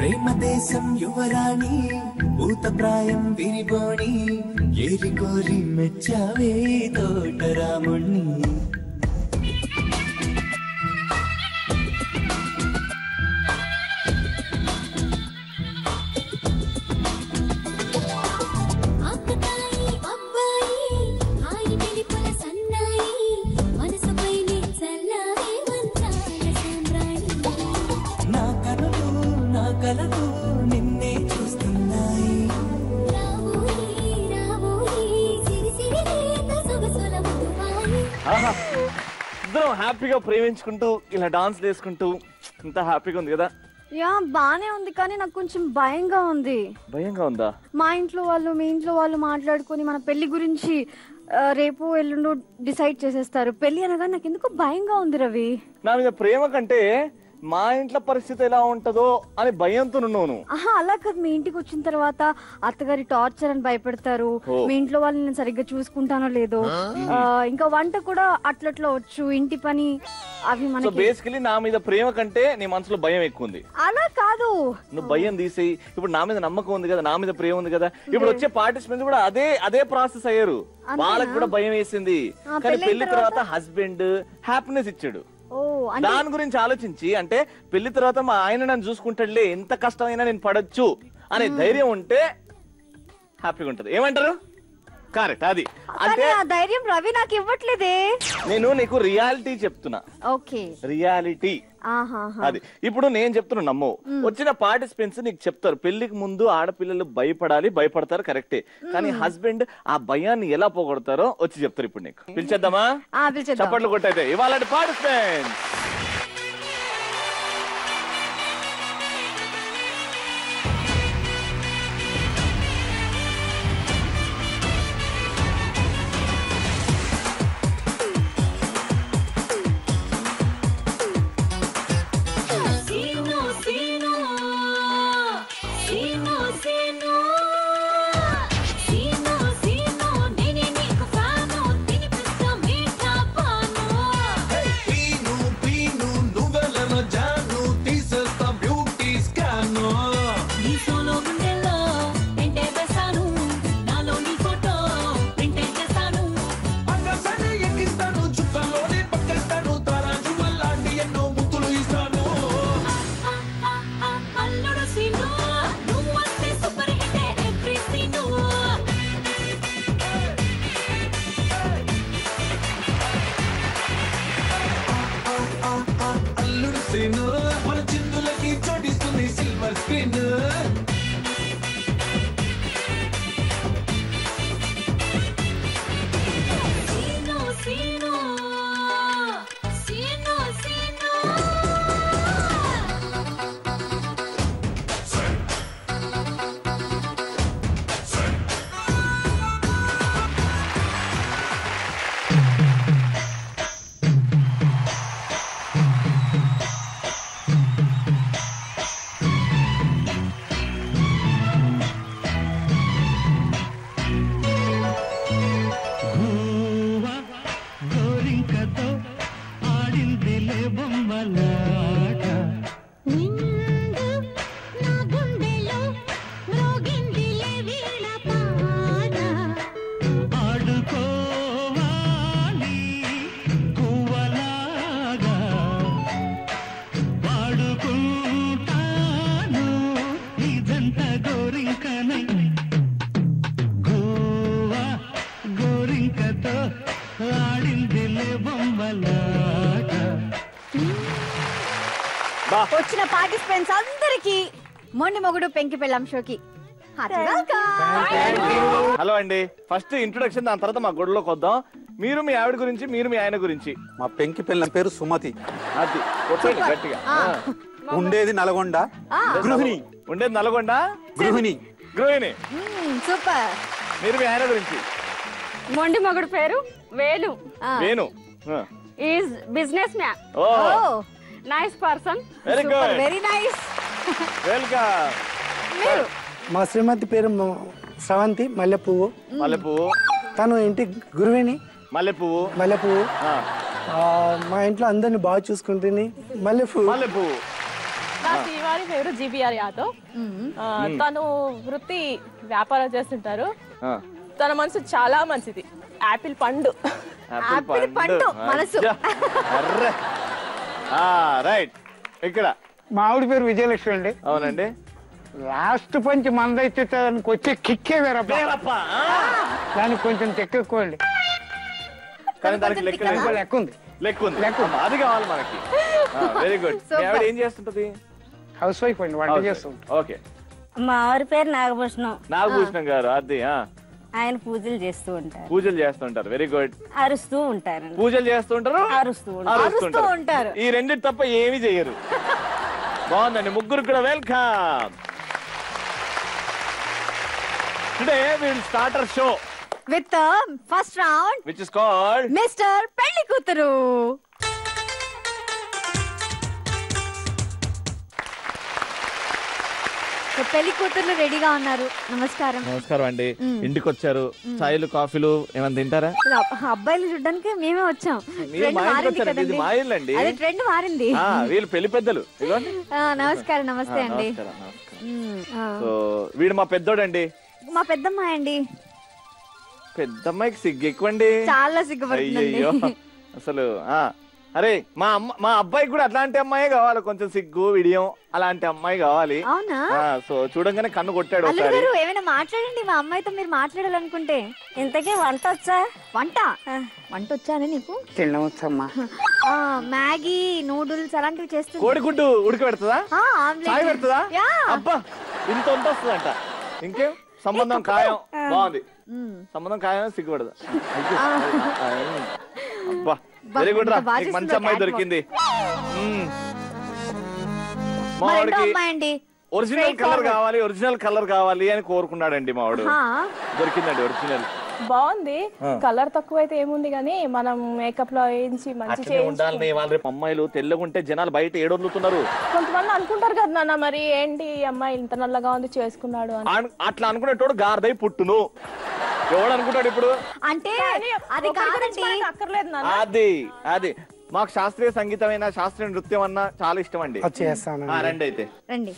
ప్రేమ దేశం యువరాణి భూత ప్రాయం విరిబోణి ఏరి కోరి మెచ్చావే తోటరాముణ్ణి ఇద్దరం హ్యాపీగా ప్రేమించుకుంటూ ఇలా డాన్స్ చేసుకుంటూ ఇంత హ్యాపీగా ఉంది కదా. యా బానే ఉంది కానీ నాకు కొంచెం భయంగా ఉంది. భయంగా ఉందా? మా ఇంట్లో వాళ్ళు మీ ఇంట్లో వాళ్ళు మాట్లాడుకొని మన పెళ్లి గురించి రేపు ఎల్లుండు డిసైడ్ చేసేస్తారు. పెళ్లి అనగా నాకు ఎందుకు భయంగా ఉంది రవి. నా మీద ప్రేమ కంటే మా ఇంట్లో పరిస్థితి ఎలా ఉంటుందో అని భయంతో ఉన్నాను. అలా కాదు, మీ ఇంటికి వచ్చిన తర్వాత అత్తగారి టార్చర్ అని భయపెడతారు. మీ ఇంట్లో వాళ్ళని నేను సరిగ్గా చూసుకుంటానో లేదో, ఇంకా వంట కూడా అట్లట్లో వచ్చు, ఇంటి పని అవి మనకి. బేసికలీ నా మీద ప్రేమ కంటే నీ మనసులో భయం ఎక్కువ ఉంది. అలా కాదు, నువ్వు భయం తీసేయి. ఇప్పుడు నా మీద నమ్మకం ఉంది కదా, నా మీద ప్రేమ ఉంది కదా. ఇప్పుడు వచ్చే పార్టిసిపెంట్స్ కూడా అదే ప్రాసెస్ అయ్యారు. వాళ్ళకి కూడా భయం వేసింది. కానీ పెళ్లి తర్వాత హస్బెండ్ హ్యాపీనెస్ ఇచ్చాడు. దాని గురించి ఆలోచించి, అంటే పెళ్లి తర్వాత మా ఆయన నన్ను చూసుకుంటాడులే, ఎంత కష్టమైనా నేను పడొచ్చు అనే ధైర్యం ఉంటే హ్యాపీగా ఉంటది. ఏమంటారు? కరెక్ట్. అది అంటే ధైర్యం రవి నాకు ఇవ్వట్లేదే. నేను నీకు రియాలిటీ చెప్తున్నా. ఓకే, రియాలిటీ అది. ఇప్పుడు నేను చెప్తున్నా నమ్మో. వచ్చిన పార్టిసిపెంట్స్ నీకు చెప్తారు పెళ్లికి ముందు ఆడపిల్లలు భయపడతారు కరెక్టే, కానీ హస్బెండ్ ఆ భయాన్ని ఎలా పోగొడతారో వచ్చి చెప్తారు. ఇప్పుడు నీకు పిలిచేద్దామా? చప్పట్లు కొట్టయితే ఇవాళ పార్టిసిపెంట్స్. మన చిందులకి చోటిస్తుంది సిల్వర్ స్క్రీన్. వచ్చిన పార్టిసిపెంట్స్ అందరికి మొండి మొగుడు పెంకి పెళ్ళాం షోకి హలో అండి. ఫస్ట్ ఇంట్రొడక్షన్, దాని తర్వాత మా గొడవలోకి వద్దాం. మీరు మీ ఆవిడ గురించి, మీరు మీ ఆయన గురించి. మా పెంకి పెళ్ళం పేరు సుమతి. అది గట్టిగా. ఉండేది నల్గొండ గృహిణి. ఉండేది నల్గొండ గృహిణి. సూపర్. మీరు మీ ఆయన గురించి. మొండి మొగుడు పేరు Venu. Venu is business man. Nice person. Very good. Very nice. Welcome. మా శ్రీమతి పేరు శ్రవంతి మల్లెపువ్వు. మల్లెపువ్వు. తను ఇంటి గురువిని. మల్లెపువ్వు. మల్లెపువ్వు. మా ఇంట్లో అందరిని బాగా చూసుకుంటుంది. మల్లెపువ్వు. మల్లెపువ్వు. నాకు ఇవాళ అమ్మాయి పేరు జీబీఆర్ యాదవ్. తను వృత్తి వ్యాపారం చేస్తుంటారు. తన మనసు చాలా మంచిది. యాపిల్ పండు. మనసు. రైట్. ఇక్కడ మా ఆవిడ పేరు విజయలక్ష్మి అండి. అవునండి. లాస్ట్ పంచి మందైతే దానికి వచ్చే కిక్కే వేరప్ప. దానికి కొంచెం చెక్క ఎక్కువ అండి. కానీ దానికి లెక్క ఉంది. అది కావాలి మనకి. Very good. ఏం చేస్తుంటది? హౌస్ వైఫ్ అండి, వంట చేస్తుంది. ఓకే. మా ఆవిడ పేరు నాగభూషణం. నాగభూషణం గారు. అది ఆయన పూజలు చేస్తూ ఉంటారు. పూజలు చేస్తుంటారు. Very good. అరుస్తూ ఉంటారు. పూజలు చేస్తుంటారు, అరుస్తూ ఉంటారు. ఈ రెండింటి తప్ప ఏమీ చెయ్యరు. బాగుందండి. ముగ్గురు కూడా welcome. Today we will start our show with the first round, which is called Mr. Pelli Kuturu. పెళ్లి కూతుర్లు రెడీగా ఉన్నారు. నమస్కారం. నమస్కారం అండి. ఇంటికి వచ్చారు. చాయలు కాఫీలు ఏమైనా తింటారా? అబ్బాయిలు చూడడానికి మేమే వచ్చాం. మారిందండి. ట్రెండ్ మారింది. వీళ్ళు పెళ్లి పెద్దలు. నమస్కారం. నమస్తే అండి. సో వీడు మా పెద్దోడండి. మా పెద్దమ్మాయి అండి. పెద్దమ్మాయికి సిగ్గు ఎక్కువండి. చాలా సిగ్గుపడుతుంది అసలు. అరే మా అబ్బాయికి కూడా అట్లాంటి అమ్మాయి కావాలి. కొంచెం సిగ్గు విడియం అలాంటి అమ్మాయి కావాలి. అవునా? సో చూడంగానే కన్ను కొట్టాడు. ఏమైనా మాట్లాడండి మా అమ్మాయితో. మీరు మాట్లాడాలనుకుంటే. ఇంతకీ వంట వచ్చా? వంట వచ్చానే నీకు? తినవచ్చమ్మా. మ్యాగీ, నూడిల్స్ అలాంటివి చేస్తుంది. కోడిగుడ్డు ఉడికి పెడుతుందా? చాయ్ పెడుతుందా? అబ్బా ఇంత వస్తుందంట. ఇంకేం సంబంధం ఖాయం. బాగుంది. సంబంధం ఖాయం. సిగ్గుపడదా? అబ్బా వెరీ గుడ్ రా. మంచి అమ్మాయి దొరికింది. మావాడికి ఒరిజినల్ కలర్ కావాలి అని కోరుకున్నాడండి మావాడు. దొరికిందండి ఒరిజినల్. బాగుంది. కలర్ తక్కువైతే ఏముంది కానీ మనం మేకప్ లో వేయించి మంచి ఉండాలి. వాళ్ళ రేపు అమ్మాయిలు తెల్లగుంటే జనాలు బయట ఏడొద్దుతున్నారు. కొంతమంది అనుకుంటారు కదా నాన్న, మరి ఏంటి అమ్మాయి ఇంత నల్లగా ఉంది చేసుకున్నాడు అని. అట్లా అనుకునేటోడు గారదై పుట్టును. ఎవడు అనుకుంటాడు ఇప్పుడు? అంటే అది కాదండి. అక్కర్లేదు నాన్న. అది మాకు శాస్త్రీయ సంగీతమైన శాస్త్రీయ నృత్యం అన్న చాలా ఇష్టం అండి. రండి అయితే రండి.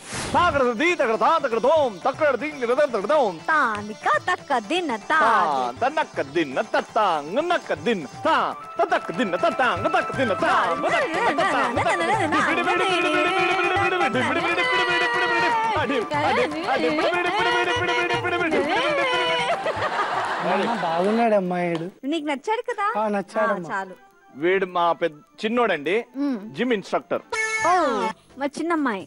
బాగున్నాడు అమ్మాయిడు. నీకు నచ్చాడు కదా? నచ్చాడు. చాలు. వీడు మా పెద్ద చిన్నోడండి. Gym instructor. మా చిన్నమ్మాయి.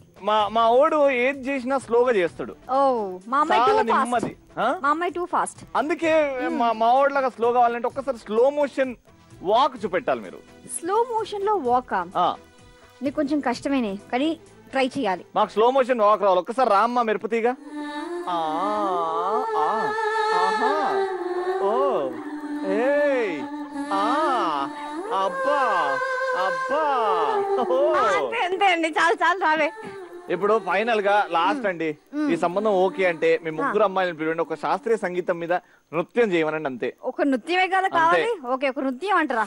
మా ఓడు ఏది చేసినా స్లోగా చేస్తాడు. అమ్మాయి టూ ఫాస్ట్. అందుకే మా ఓడ్ లాగా స్లో కావాలంటే ఒక్కసారి స్లో మోషన్ వాక్ చూపెట్టాలి మీరు. స్లో మోషన్ లో వాక్ నీకు కొంచెం కష్టమేనే కానీ ట్రై చేయాలి. మాకు స్లో మోషన్ వాక్ రావాలి. ఒక్కసారి రామ్మా మెరుపుతీగా. అబ్బా అబ్బా అంతే అండి. చాలు చాలు రావే. ఇప్పుడు ఫైనల్ గా లాస్ట్ అండి. ఈ సంబంధం ఓకే అంటే మీ ముగ్గురు అమ్మాయిలను పిలవండి. ఒక శాస్త్రీయ సంగీతం మీద నృత్యం చేయమనండి. అంతే. ఒక నృత్యమే కదా కావాలి. ఓకే ఒక నృత్యం అంటారా?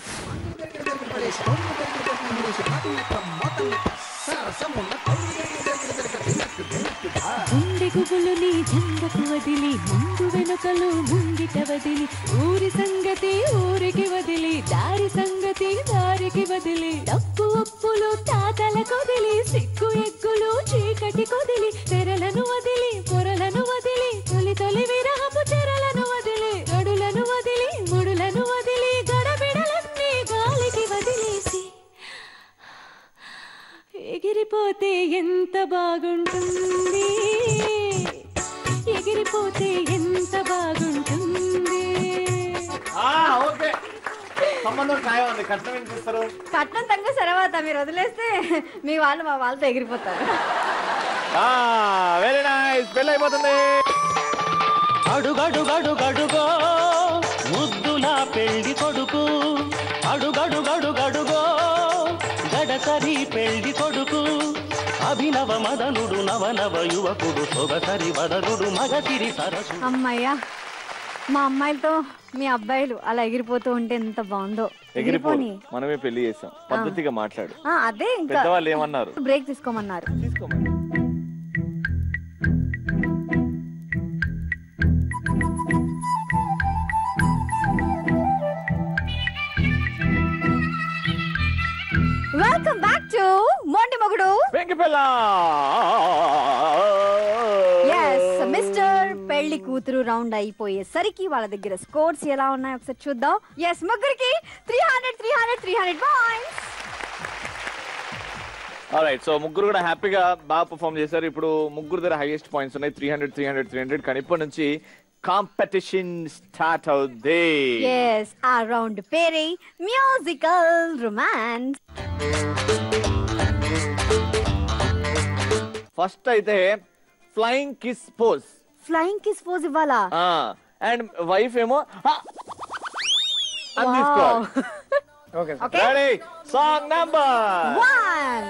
గుండె గుబులుని జంగకు వదిలి ముందు వెనుకలు ముంగిట వదిలి ఊరి సంగతి ఊరికి వదిలి దారి సంగతి దారికి వదిలి డప్పు ఒప్పులు తాతల కొదిలి సిగ్గు ఎగ్గులు చీకటి కొదిలి తెరలను వదిలి పొరలను వదిలి తొలి తొలి విరహపు చెరలను వదిలి గడులను వదిలి ముడులను వదిలి గడబిడలన్నీ గాలికి వదిలేసి ఎగిరిపోతే ఎంత బాగుంటుంది, ఎగిరిపోతే ఎంత బాగుంటుంది. కట్నం తగ్గ తర్వాత మీరు వదిలేస్తే మీ వాళ్ళు మా వాళ్ళతో ఎగిరిపోతారు. Very nice. పెళ్లి అయిపోతుంది. అడుగడుగడుగడుగో ముద్దుల పెళ్లి కొడుకు, అడుగడుగడుగడుగో గడసరి పెళ్లి కొడుకు, అభినవ మదనుడు నవనవ యువకుడు సొగసరి వదనుడు మగసిరి సరసు. అమ్మయ్యా, మా అమ్మాయిలతో మీ అబ్బాయిలు అలా ఎగిరిపోతూ ఉంటే ఎంత బాగుందో. ఎగిరిపోని మనమే పెళ్లి చేసాం. పద్ధతిగా మాట్లాడు. అదే ఇంకా పెద్దవాళ్ళు ఏమన్నారు? బ్రేక్ తీసుకోమన్నారు. తీసుకోమని వెల్కమ్ బ్యాక్ టు మొండి మొగుడు వెంకి పిల్ల. ఎస్ మిస్టర్ పెళ్లి కూతురు రౌండ్ అయిపోయేసరికి వాళ్ళ దగ్గర స్కోర్స్ ఎలా ఉన్నాయో ఒకసారి చూద్దాం. ఎస్ ముగ్గురికి 300 పాయింట్స్. ఆల్రైట్, సో ముగ్గురు కూడా హ్యాపీగా బాగా పర్ఫామ్ చేశారు. ఇప్పుడు ముగ్గురు దగ్గర హైయెస్ట్ పాయింట్స్ ఉన్నాయి, 300. కానీ ఇప్పటి నుంచి కాంపిటీషన్ స్టార్ట్ అవుద్ది. ఎస్ ఆ రౌండ్ పేరే మ్యూజికల్ రొమాన్స్. ఫస్ట్ అయితే flying kiss pose. Flying kiss pose ఇవ్వాలా? అండ్ వైఫ్ ఏమో అని తీసుకోవాలి. Ready, song number 1.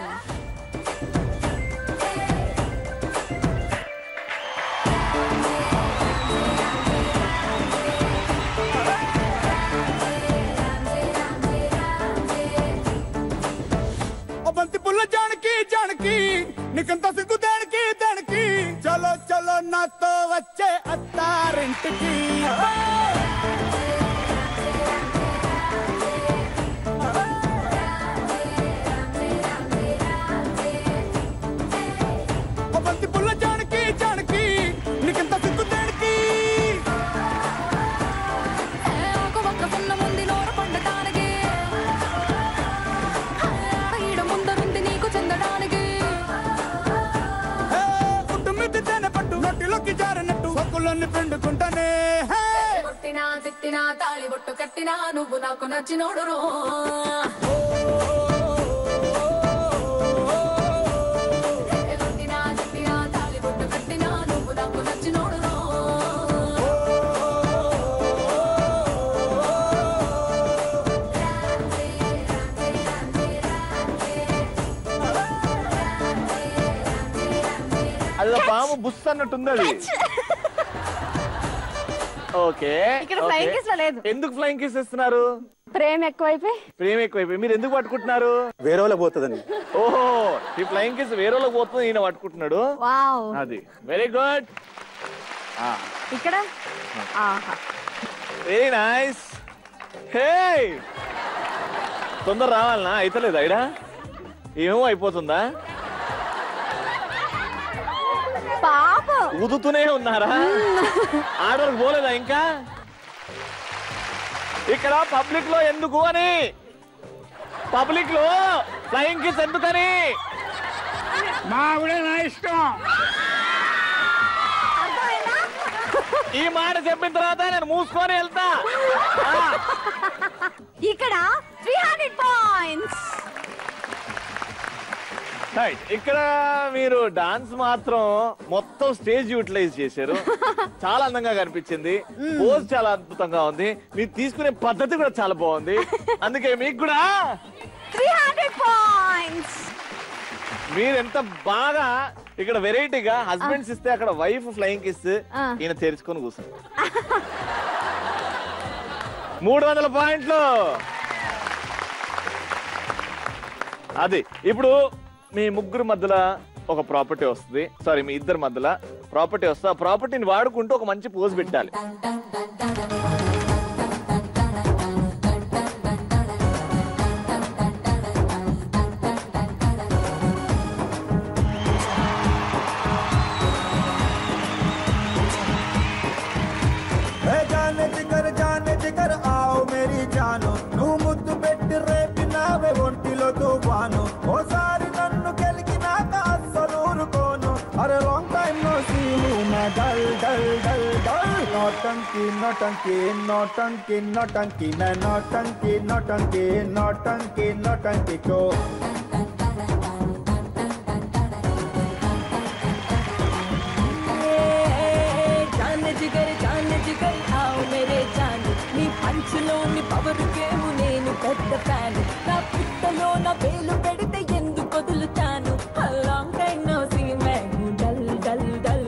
బంతి పుల్ల జానకి జానకి నీకంత సిగ్గు దానికి దానికి చలో చలో నాతో వచ్చే అత్తారింటికి. బంతి పుల్ల జానకి జానకి నీకంత సిగ్గు దానికి నోటిలోకి జారినట్టు సొక్కులన్నీ పిండుకుంటానే. కొట్టినా తిట్టినా తాళి బొట్టు కట్టినా నువ్వు నాకు నచ్చినోడు. కొట్టినా తిట్టినా తాళి బొట్టు కట్టినా నువ్వు నాకు నచ్చినోడు. అది పాము బుస్ అన్నట్టుంది అది. ఓకే, ఇక్కడ ఫ్లయింగ్ కిస్ లేదు. ఎందుకు ఫ్లయింగ్ కిస్ ఇస్తున్నారు? ప్రేమ ఎక్కువైపోయి. మీరు ఎందుకు పట్టుకుంటున్నారు? వేరే వాళ్ళకి పోతుందని. ఓహో, ఈ ఫ్లయింగ్ కిస్ వేరే వాళ్ళకి పోతుంది, ఈయన పట్టుకుంటున్నాడు. వావ్, అది వెరీ గుడ్. ఇక్కడ వెరీ నైస్. హే, తొందర రావాలనా? అయితలేదు ఐడా? ఏమో అయిపోతుందా? ఊదుతూనే ఉన్నారా? ఆర్డర్ పోలేదా ఇంకా? ఇక్కడ పబ్లిక్ లో ఎందుకు అని, పబ్లిక్ లో ఫ్లయింగ్ కిస్ ఎందుకని? మా ఆవిడే నా ఇష్టం. ఈ మాట చెప్పిన తర్వాత నేను మూసుకొని వెళ్తా. ఇక్కడ 300 పాయింట్స్. ఇక్కడ మీరు డాన్స్ మాత్రం మొత్తం స్టేజ్ యూటిలైజ్ చేశారు. చాలా అందంగా కనిపించింది. పోజ్ చాలా అద్భుతంగా ఉంది. మీరు తీసుకునే పద్ధతి కూడా చాలా బాగుంది. అందుకే మీకు కూడా 300 పాయింట్స్. మీరు ఎంత బాగా ఇక్కడ వెరైటీగా హస్బెండ్స్ ఇస్తే అక్కడ వైఫ్ ఫ్లయింగ్ కిస్, ఈయన తెరుచుకొని కూర్చుంది. 300 పాయింట్లు. అది ఇప్పుడు మీ ముగ్గురు మధ్యలో ఒక ప్రాపర్టీ వస్తుంది, సారీ మీ ఇద్దరు మధ్యలో ప్రాపర్టీ వస్తుంది. ఆ ప్రాపర్టీని వాడుకుంటూ ఒక మంచి పోజ్ పెట్టాలి. జానే జిగర్ ఆవ్ మేరీ జాను, నువ్వు ముద్దు పెట్టి రేపినావే ఒంటిలో తుఫాను. ఓసారి నన్ను గెలికినాక అస్సలు ఊరుకోను. అరే long time no see you my dull dull dull dull. నోటంకి నోటంకి నోటంకి నోటంకి నోటంకి నోటంకి నోటంకి నోటంకి కో. జానే జిగర్ ఆవ్ మేరే జాను, నీ పంచులోని పవర్ గేము నేను పెద్ద ఫ్యాన్. నా పుట్టలో నా వేలు పెడితే ఎందుకు వదులుతాను. Long time no see my dull dull dull.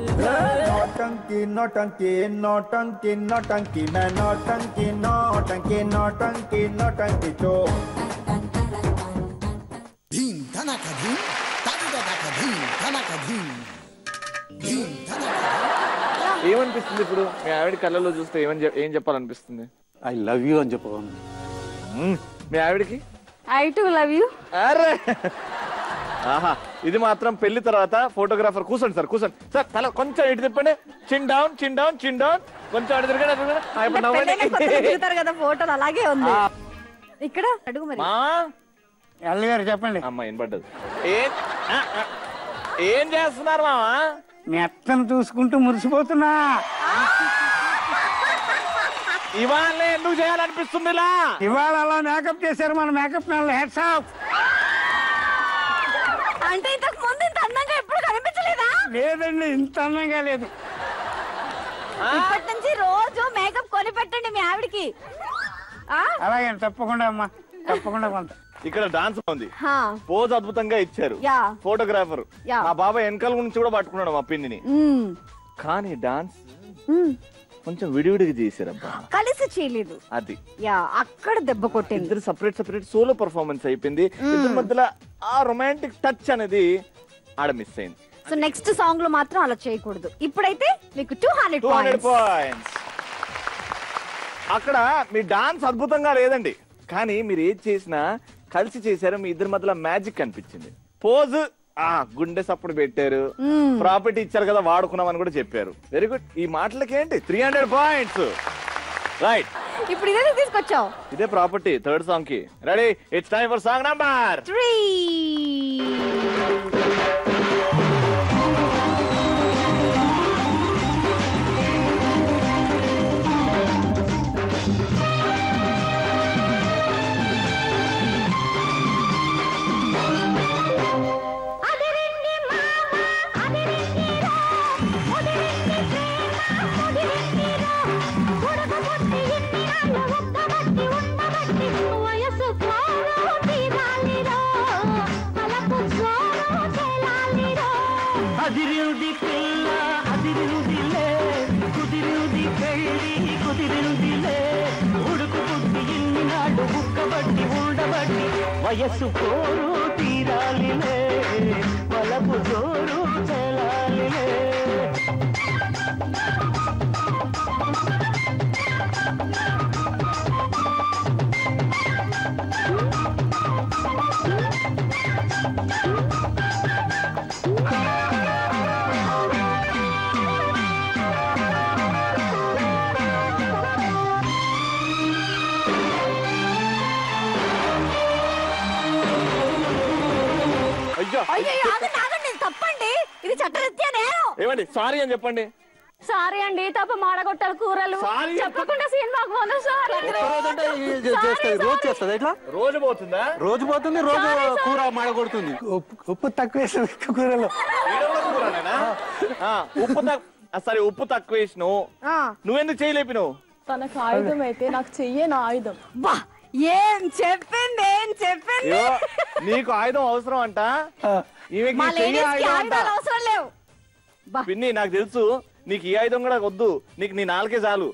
నోటంకి నోటంకి నోటంకి నోటంకి నోటంకి నోటంకి నోటంకి నోటంకి చో. ధీమ్ ధనక ధీమ్ తగదక ధీమ్ ధనక ధీమ్ ధీమ్ ధనక. ఏమనిపిస్తుంది ఇప్పుడు మీ ఆవిడ కళ్ళలో చూస్తే ఏం చెప్పాలనిపిస్తుంది? ఐ లవ్ యూ అని చెప్పాను. మీ ఆవిడకి ఐ టు లవ్ యూ. అరే ఆహా, ఇది మాత్రం పెళ్లి తర్వాత ఫోటోగ్రాఫర్ కూర్చోండి సార్, కూర్చోండి సార్, తల కొంచెం ఇటు తిప్పండి, చిన్ డౌన్ చిన్ డౌన్ చిన్ డౌన్, కొంచెం అటు తిరుగుతారు కదా ఫోటోలు, అలాగే ఉంది ఇక్కడ. అడుగు మరి. ఎల్లు గారు చెప్పండి. అమ్మ వినపడ్డది. ఏం చేస్తున్నారు మామా? మీ అత్తను చూసుకుంటూ మురిసిపోతున్నా. ఇవాళ ఎందుకు చేయాలనిపిస్తుంది ఇలా? ఇవాళ అలా మేకప్ చేశారు మన మేకప్ మ్యాన్. Heads of. అంటే ఇంతకు ముందు ఇంత అందంగా ఎప్పుడు కనిపించలేదా? లేదండి, ఇంత అందంగా లేదు. ఇప్పటి నుంచి రోజు మేకప్ కొని పెట్టండి మీ ఆవిడికి. అలాగే తప్పకుండా అమ్మా, తప్పకుండా కొంత. ఇక్కడ డాన్స్ ఉంది, పోజ్ అద్భుతంగా ఇచ్చారు ఫోటోగ్రాఫర్. మా బాబాయ్ వెనకాల నుంచి కూడా పట్టుకున్నాడు మా పిన్నిని. కానీ డాన్స్ కొంచెం విడివిడిగా చేశారబ్బా, కలిసి చేయలేదు. అది అక్కడ దెబ్బ కొట్టింది. ఇద్దరు సపరేట్ సపరేట్ సోలో పర్ఫార్మెన్స్ అయిపోయింది. ఇద్దరి మధ్యలో ఆ రొమాంటిక్ టచ్ అనేది ఆడ మిస్ అయింది. సో నెక్స్ట్ సాంగ్ లో మాత్రం అలా చేయకూడదు. ఇప్పుడైతే మీకు 200 పాయింట్స్. అక్కడ మీ డాన్స్ అద్భుతంగా లేదండి, కానీ మీరు ఏది చేసినా కలిసి చేశారు. మీ ఇద్దరి మధ్యలో మ్యాజిక్ అనిపించింది. పోజ్ గుండె సప్పుడు పెట్టారు, ప్రాపర్టీ ఇచ్చారు కదా వాడుకున్నామని కూడా చెప్పారు. Very good. ఈ మాటలకేంటి 300 పాయింట్స్. రైట్, ఇప్పుడు ఇదే తీసుకొచ్చావు. ఇదే ప్రాపర్టీ థర్డ్ సాంగ్ కి. Ready, it's time for song number 3. అదిరుది పిల్ల అదిరుదిలే, కుదిరుది పెళ్ళి కుదిరుదిలే, ఉడుకు పుట్టి ఇన్ని నాడు బుక్కబట్టి ఉండబట్టి వయస్సు కోరు తీరాలిలే, వలపు జోరు చెలాలిలే. తప్పండి, ఇది చట్టరీత్యా నేరం. ఏమండి సారీ అని చెప్పండి. సారీ అండి, తప్ప మాడగొట్టాలి కూరలు చెప్పకుండా సినిమాకు పోను. రోజు చేస్తుంది ఇట్లా, రోజు పోతుందా? రోజు పోతుంది, రోజు కూర మాడగొడుతుంది. ఉప్పు తక్కువ వేసిన కూరలో. ఉప్పు సరే, ఉప్పు తక్కువ వేసినావు, నువ్వెందుకు చేయలేపినావు? తనకు ఆయుధం అయితే నాకు చెయ్యే నా ఆయుధం. ఏం చెప్పింది, ఏం చెప్పింది? నీకు ఆయుధం అవసరం అంట, అవసరం లేవు. పిన్ని నాకు తెలుసు, నీకు ఈ ఆయుధం కూడా వద్దు, నీకు నీ నాలుకే చాలు.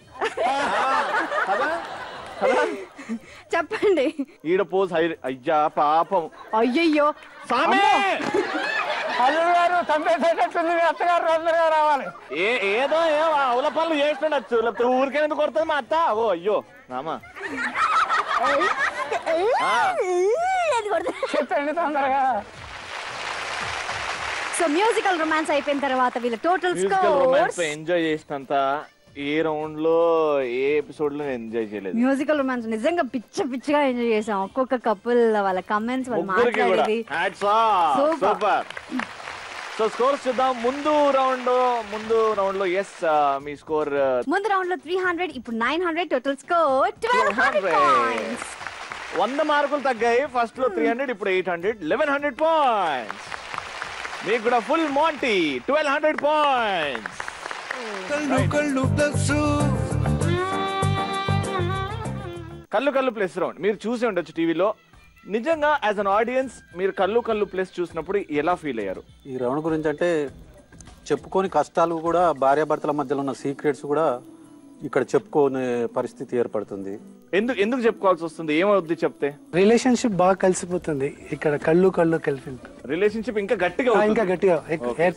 చెప్పండి. ఈడ పోజ్. అయ్యా పాపం, అయ్యయ్యో సామే అల్లుడు గారు చంపేసేటట్టుంది, అత్తగారు తొందరగా రావాలి. ఏదో అవుల పనులు చేస్తుండొచ్చు, లేకపోతే ఊరికేందుకు కొడుతుంది మా అత్త. ఓ అయ్యో రామా, చెప్పండి తొందరగా. సో మ్యూజికల్ రొమాన్స్ అయిపోయిన తర్వాత వీళ్ళ టోటల్ స్కోర్స్ ఎంజాయ్ చేసినంత ఏ రౌండ్ లో ఏ ఎపిసోడ్ లో ఎంజాయ్ చేయలేదు. మ్యూజికల్ రొమాన్స్ నిజంగా పిచ్చిగా ఎంజాయ్ చేసాం. ఒక్కొక్క కపుల్ వాళ్ళ కమెంట్స్, వాళ్ళు మాట్లాడేది సూపర్. సో స్కోర్స్ చూద్దాం. ముందు రౌండ్ లో ఎస్ మీ స్కోర్ ముందు రౌండ్ లో 300, ఇప్పుడు 900, టోటల్ స్కోర్ 1200 పాయింట్స్. 100 మార్కులు తగ్గాయి. ఫస్ట్ లో 300, ఇప్పుడు 800, 1100 పాయింట్స్. మీకు కూడా ఫుల్ మోంటీ 1200 పాయింట్స్. కళ్ళు ప్లస్ రౌండ్ మీరు చూసి ఉండొచ్చు టీవీలో. నిజంగా యాజ్ అన్ ఆడియన్స్ మీరు కళ్ళు ప్లస్ చూసినప్పుడు ఎలా ఫీల్ అయ్యారు? ఈ రౌండ్ గురించి అంటే చెప్పుకోని కష్టాలు కూడా, భార్యాభర్తల మధ్యలో ఉన్న సీక్రెట్స్ కూడా ఇక్కడ చెప్పుకోనే పరిస్థితి ఏర్పడుతుంది. ఎందుకు చెప్పుకోవాల్సి వస్తుంది? ఏమవుద్ది చెప్తే? రిలేషన్షిప్ బాగా కలిసిపోతుంది. ఇక్కడ కళ్ళు కలిసి రిలేషన్షిప్ ఇంకా గట్టిగా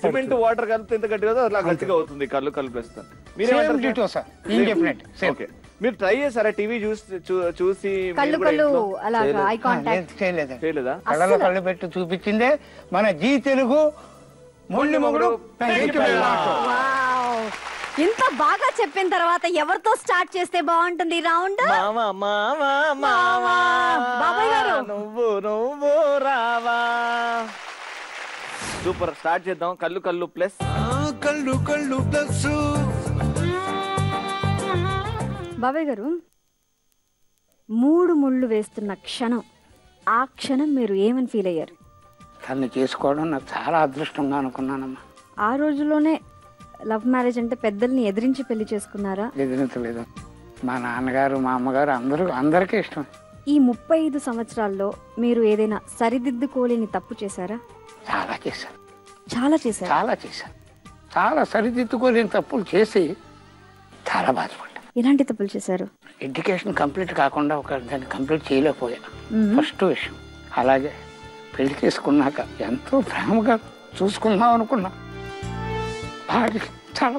సిమెంట్ వాటర్ కలిపితే ఎంత గట్టిగా అలా గట్టిగా అవుతుంది కళ్ళు ప్లస్. మీరు ట్రై చేశారా టీవీ చూసి కళ్ళు కళ్ళు అలాగా ఐ కాంటాక్ట్ చేయలేదా? కళ్ళలో కళ్ళు పెట్టి చూపించిందే మన జీ తెలుగు మొండి మొగుడు పెళ్లికి వెళ్ళాడు. ఇంత బాగా చెప్పిన తర్వాత ఎవరితో స్టార్ట్ చేస్తే బాగుంటుంది రౌండ్? బాబాయ్ గారు నువ్వు రావా. సూపర్, స్టార్ట్ చేద్దాం. కళ్ళు కళ్ళు ప్లస్ కళ్ళు కళ్ళు ప్లస్. బాబాయ్ గారు 3 ముళ్ళు వేస్తున్న క్షణం, ఆ క్షణం మీరు ఏమని ఫీల్ అయ్యారు? తను చేసుకోవడం నాకు చాలా అదృష్టంగా అనుకున్నానమ్మా. ఆ రోజులోనే లవ్ మ్యారేజ్ అంటే పెద్దల్ని ఎదిరించి పెళ్లి చేసుకున్నారా? ఎదిరించలేదు. మా నాన్నగారు మా అమ్మగారు అందరికీ ఇష్టం. ఈ 35 సంవత్సరాల్లో మీరు ఏదైనా సరిదిద్దుకోలేని తప్పు చేశారా? చాలా చేశాను. చాలా చేశారు. చాలా చేశాను. చాలా సరిదిద్దుకోలేని తప్పులు చేసి చాలా బాధపడ్డా. ఎలాంటి తప్పులు చేశారు? ఎడ్యుకేషన్ కంప్లీట్ కాకుండా దాన్ని కంప్లీట్ చేయలేకపోయా, ఫస్ట్ విషయం. అలాగే పెళ్లి చేసుకున్నాక ఎంతో ప్రేమగా చూసుకుందాం అనుకున్నా. వాటికి చాలా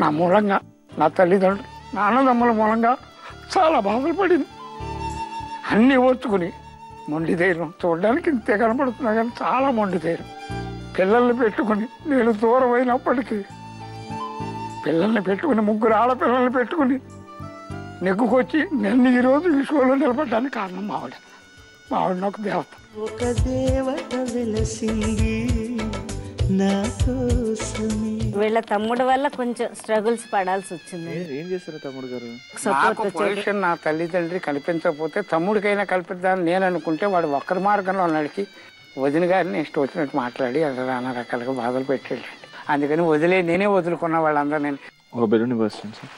నా మూలంగా, నా తల్లిదండ్రులు, నా అన్నదమ్ముల మూలంగా చాలా బాధలు పడింది. అన్నీ ఓర్చుకుని మొండి ధైర్యం, చూడడానికి ఇంతే కనపడుతున్నా కానీ చాలా మొండి ధైర్యం. పిల్లల్ని పెట్టుకుని నేను దూరం అయినప్పటికీ పిల్లల్ని పెట్టుకుని 3 ఆడపిల్లల్ని పెట్టుకుని నెగ్గుకొచ్చి నన్ను ఈరోజు ఈ షోలో నిలబడడానికి కారణం మావిడ. మావిడ నాకు దేవత. ఒక దేవత వెలసింది నా కోసమే. వీళ్ళ తమ్ముడు వల్ల కొంచెం స్ట్రగుల్స్ పడాల్సి వచ్చింది. ఏం చేశారు తమ్ముడు గారు? నాకు పొజిషన్ నా తల్లిదండ్రి కల్పించకపోతే తమ్ముడికైనా కల్పిద్దామని నేను అనుకుంటే వాడు ఒక్కరి మార్గంలో నడిచి వదిన గారిని ఇష్టం వచ్చినట్టు మాట్లాడి నానా రకాలుగా బాధలు పెట్టాడు. అందుకని నేనే వదులుకున్న వాళ్ళందరూ. నేను ఒక బెలూన్ ఇవ్వచ్చు సార్.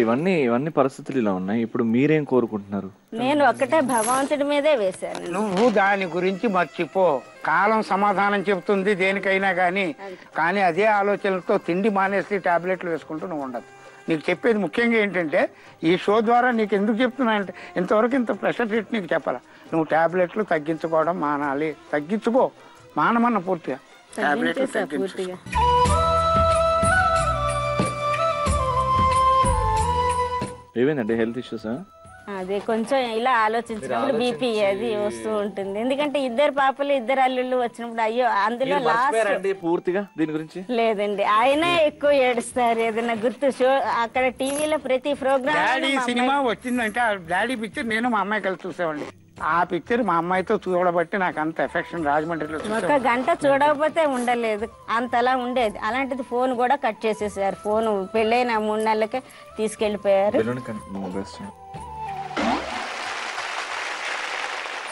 ఇవన్నీ పరిస్థితులు ఇలా ఉన్నాయి. ఇప్పుడు మీరేం కోరుకుంటున్నారు? నేను ఒక్కటే భగవంతుడి మీదే వేశాను. నువ్వు దాని గురించి మర్చిపో. కాలం సమాధానం చెప్తుంది దేనికైనా కానీ అదే ఆలోచనలతో తిండి మానేసి టాబ్లెట్లు వేసుకుంటూ నువ్వు ఉండదు. నీకు చెప్పేది ముఖ్యంగా ఏంటంటే ఈ షో ద్వారా నీకు ఎందుకు చెప్తున్నా అంటే ఇంతవరకు ఇంత ప్రెషర్ ట్రీట్ నీకు చెప్పాలా. నువ్వు టాబ్లెట్లు తగ్గించుకోవడం మానాలి. తగ్గించుకో, మానమన్న పూర్తిగా టాబ్లెట్లు తగ్గించు. ఏమైందండి హెల్త్ ఇష్యూసా? అదే కొంచెం ఇలా ఆలోచించినప్పుడు బీపీ అది వస్తూ ఉంటుంది. ఎందుకంటే 2 పాపలు 2 అల్లుళ్ళు వచ్చినప్పుడు అయ్యో అందులో లాస్ట్ పూర్తిగా దీని గురించి లేదండి. ఆయన ఎక్కువ ఏడుస్తారు. ఏదైనా గుర్తు షో అక్కడ టీవీలో ప్రతి ప్రోగ్రామ్ డాడీ సినిమా వచ్చిందంటే ఆ డాడీ పిక్చర్ నేను మా అమ్మాయి కలిసి చూసేవాడిని. ఆ పిక్చర్ మా అమ్మాయితో చూడబట్టి నాకు అంత ఎఫెక్షన్. రాజమండ్రిలో 1 గంట చూడకపోతే ఉండలేదు, అంతలా ఉండేది. అలాంటిది ఫోన్ కూడా కట్ చేసేసారు. ఫోన్ పెళ్ళైన 3 నెలలకే తీసుకెళ్లిపోయారు.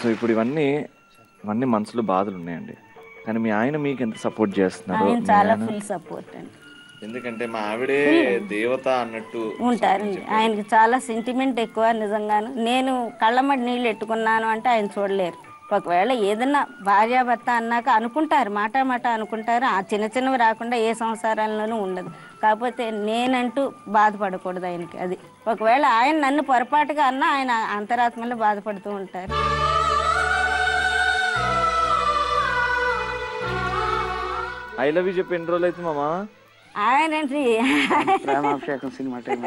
సో ఇప్పుడు ఇవన్నీ మనసులో బాధలు ఉన్నాయండి. కానీ మీ ఆయన మీకు ఎంత సపోర్ట్ చేస్తున్నారు? చాలా ఫుల్ సపోర్ట్ అండి. ఎందుకంటే మా ఆవిడే దేవత అన్నట్టు ఉంటారండి. ఆయనకి చాలా సెంటిమెంట్ ఎక్కువ. నిజంగాను నేను కళ్ళమడి నీళ్ళు ఎట్టుకున్నాను అంటే ఆయన చూడలేరు. ఒకవేళ ఏదన్నా భార్యాభర్త అన్నాక అనుకుంటారు, మాట అనుకుంటారు. ఆ చిన్నవి రాకుండా ఏ సంసారాల్లోనూ ఉండదు. కాకపోతే నేనంటూ బాధపడకూడదు ఆయనకి. అది ఒకవేళ ఆయన నన్ను పొరపాటుగా అన్నా ఆయన అంతరాత్మలో బాధపడుతూ ఉంటారు. ఐ లవ్ యూ చెప్పి ఎన్ని రోజులు అయితే మామా? ఆయనండి ప్రేమాభిషేకం సినిమా టైం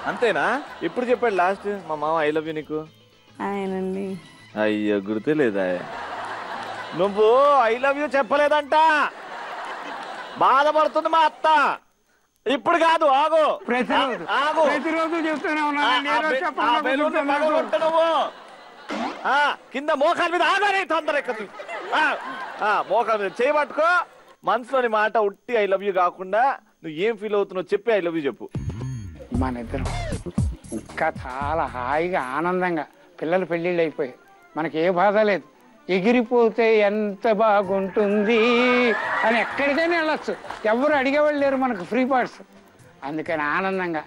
అంతేనా? ఇప్పుడు చెప్పాడు లాస్ట్ మా మామ ఐ లవ్ యూ నీకు? ఆయనండి. అయ్యో గుర్తు లేదా? నువ్వు ఐ లవ్ యూ చెప్పలేదంట. బాధపడుతుంది మా అత్త. ఇప్పుడు కాదు, ఆగు. ప్రతిరోజు చెప్తూనే నువ్వు కింద మోకాల మీద ఆగానే తొందర ఎక్కదు. మోకాల మీద చేయబట్టుకో. మనసులోని మాట ఉట్టి ఐ లవ్ యూ కాకుండా నువ్వు ఏం ఫీల్ అవుతున్నావు చెప్పి ఐ లవ్ యూ చెప్పు. మన ఇద్దరం ఇంకా చాలా హాయిగా ఆనందంగా పిల్లలు పెళ్ళిళ్ళు అయిపోయాయి. మనకి ఏ బాధ లేదు. ఎగిరిపోతే ఎంత బాగుంటుంది అని ఎక్కడికైనా వెళ్ళొచ్చు. ఎవరు అడిగేవాళ్ళు లేరు మనకు ఫ్రీ పార్ట్స్. అందుకని ఆనందంగా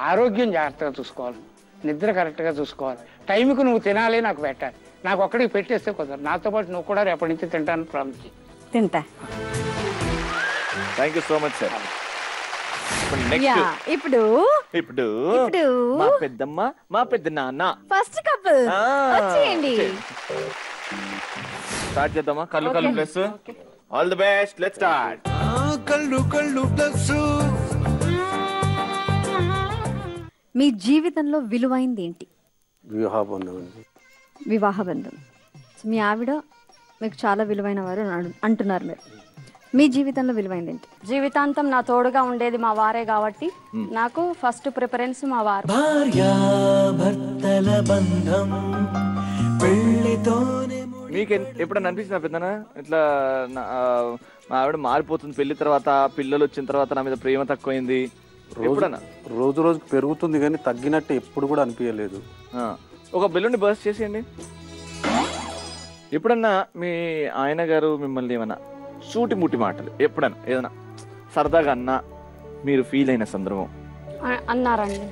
ఆరోగ్యం జాగ్రత్తగా చూసుకోవాలి, నిద్ర కరెక్ట్గా చూసుకోవాలి, టైంకి నువ్వు తినాలి, నాకు పెట్టాలి. నాకు ఒక్కడికి పెట్టేస్తే కుదరదు. నాతో పాటు నువ్వు కూడా రేపటి నుంచి తింటాను ప్రామిస్. తింటా. Thank you so much sir. ఇప్పుడు మా పెద్దమ్మ మా పెద్ద నాన్న ఫస్ట్ కపుల్ వచ్చేయండి. స్టార్ట్ చేద్దామా? కళ్ళు కళ్ళు plus. All the best, let's start. కళ్ళు కళ్ళు ప్లస్. మీ జీవితంలో విలువైంది ఏంటి? వివాహ బంధం అండి. వివాహ బంధం. మీ ఆవిడ మీకు చాలా విలువైన వారు అంటున్నారు మీరు. మీ జీవితంలో విలువైంది ఏంటి? జీవితాంతం నా తోడుగా ఉండేది మా వారే కాబట్టి నాకు ఫస్ట్ ప్రిఫరెన్స్ మా వారు. భార్యాభర్తల బంధం పెళ్లితోనే. మీకు ఎప్పుడన్నా అనిపించిందా పెద్దనా ఇట్లా మా ఆవిడ మారిపోతుంది పెళ్లి తర్వాత, పిల్లలు వచ్చిన తర్వాత నా మీద ప్రేమ తక్కువైంది? రోజు రోజుకు పెరుగుతుంది కానీ తగ్గినట్టు ఎప్పుడు కూడా అనిపించలేదు. ఒక బెలూన్ బర్స్ట్ చేసేయండి. ఎప్పుడన్నా మీ ఆయన గారు మిమ్మల్ని ఏమన్నా సూటి ముట్టి మాటలు ఎప్పుడన్నా ఏదన్నా సరదాగా అన్నా మీరు ఫీల్ అయిన సందర్భం? అన్నారండి.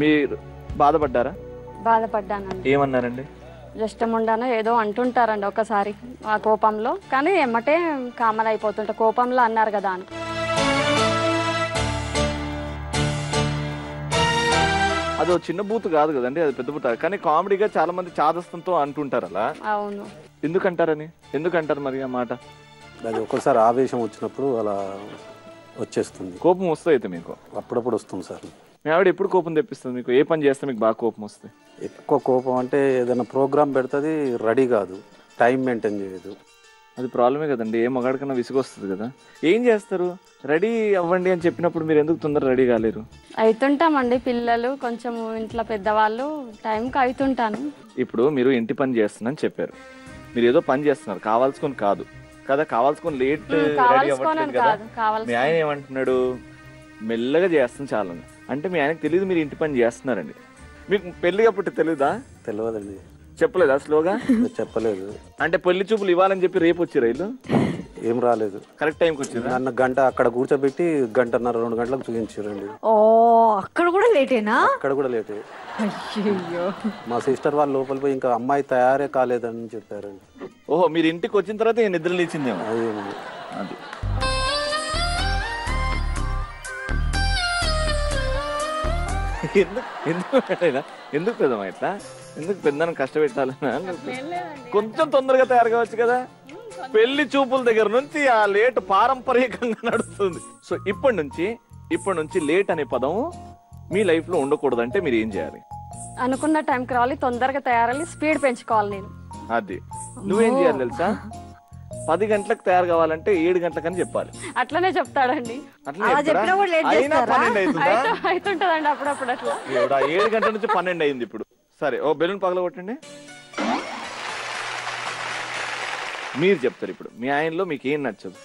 మీరు బాధపడ్డారా? బాధపడ్డానండి. ఏమన్నారండి? ఇష్టం ఉండానో ఏదో అంటుంటారండి ఒకసారి ఆ కోపంలో, కానీ ఎమ్మటే కామన్ అయిపోతుంటా. కోపంలో అన్నారు కదా అని. అది చిన్న బూత్ కాదు కదండి, అది పెద్ద బూత్. కానీ కామెడీగా చాలా మంది చాదస్తంతో అంటుంటారు అలా. అవును. ఎందుకంటారని? ఎందుకంటారు మరి ఆ మాట? అది ఒక్కోసారి ఆవేశం వచ్చినప్పుడు అలా వచ్చేస్తుంది. కోపం వస్తుంది అయితే మీకు? అప్పుడప్పుడు వస్తుంది సార్. మీ ఆవిడ ఎప్పుడు కోపం తెప్పిస్తుంది మీకు? ఏ పని చేస్తే మీకు బాగా కోపం వస్తుంది? ఎక్కువ కోపం అంటే ఏదైనా ప్రోగ్రామ్ పెడుతుంది, రెడీ కాదు, టైం మెయింటైన్ చేయదు. అది ప్రాబ్లమే కదండి. ఏ మగాడికన్నా విసుగొస్తుంది కదా. ఏం చేస్తారు? రెడీ అవ్వండి అని చెప్పినప్పుడు మీరు ఎందుకు తొందరగా రెడీ కాలేరు? అవుతుంటామండి, పిల్లలు కొంచెం ఇంట్లో పెద్దవాళ్ళు, టైంకి అవుతుంటాను. ఇప్పుడు మీరు ఇంటి పని చేస్తున్నారని చెప్పారు, మీరు ఏదో పని చేస్తున్నారు కావాల్సుకొని కాదు కదా, కావాల్సుకొని లేట్ రెడీ అవ్వట్లేదు కదా. మీ ఆయన ఏమంటున్నాడు? మెల్లగా చేస్తుంది చాలా అంటే మీ ఆయనకు తెలియదు మీరు ఇంటి పని చేస్తున్నారండి. మీకు పెళ్లి అప్పుడు తెలియదా? తెలియదండి. చెప్పలేదా స్లోగా? చెప్పలేదు. అంటే పెళ్లి చూపులు ఇవ్వాలని చెప్పి రేపు వచ్చారు వీళ్ళు? ఏం రాలేదు, కరెక్ట్ టైంకి వచ్చారు. నన్ను గంట అక్కడ కూర్చోబెట్టి 1:30-2 గంటలకు చూపించారండి. ఓ అక్కడ కూడా లేటేనా? అక్కడ కూడా లేటే. మా సిస్టర్ వాళ్ళు లోపల పోయి ఇంకా అమ్మాయి తయారే కాలేదని చెప్పారండి. ఓహో, మీరు ఇంటికి వచ్చిన తర్వాత నిద్ర లేచిందేమో. అది ఎందుకు పెద్దమ్మా ఇట్లా? ఎందుకు పెద్ద కష్టపెట్టాలన్నా? కొంచెం తొందరగా తయారు కావచ్చు కదా. పెళ్లి చూపుల దగ్గర నుంచి ఆ లేట్ పారంపర్యంగా నడుస్తుంది. సో ఇప్పటి నుంచి లేట్ అనే పదం మీ లైఫ్ లో ఉండకూడదు అంటే మీరు ఏం చేయాలి? అనుకున్న టైంకి రావాలి, తొందరగా తయారయ్యి స్పీడ్ పెంచుకోవాలి నేను. అది నువ్వేం చేయాలి తెలుసా? 10 గంటలకు తయారు కావాలంటే 7 గంటలకని చెప్పాలి. అట్లనే చెప్తాడండి. అవుతుంటదండి అప్పుడప్పుడు అట్లా. 7 గంటల నుంచి 12 అయింది ఇప్పుడు. సరే, ఓ బెలూన్ పగలగొట్టండి. మీరు చెప్తారు ఇప్పుడు మీ ఆయనలో మీకు ఏం నచ్చదు?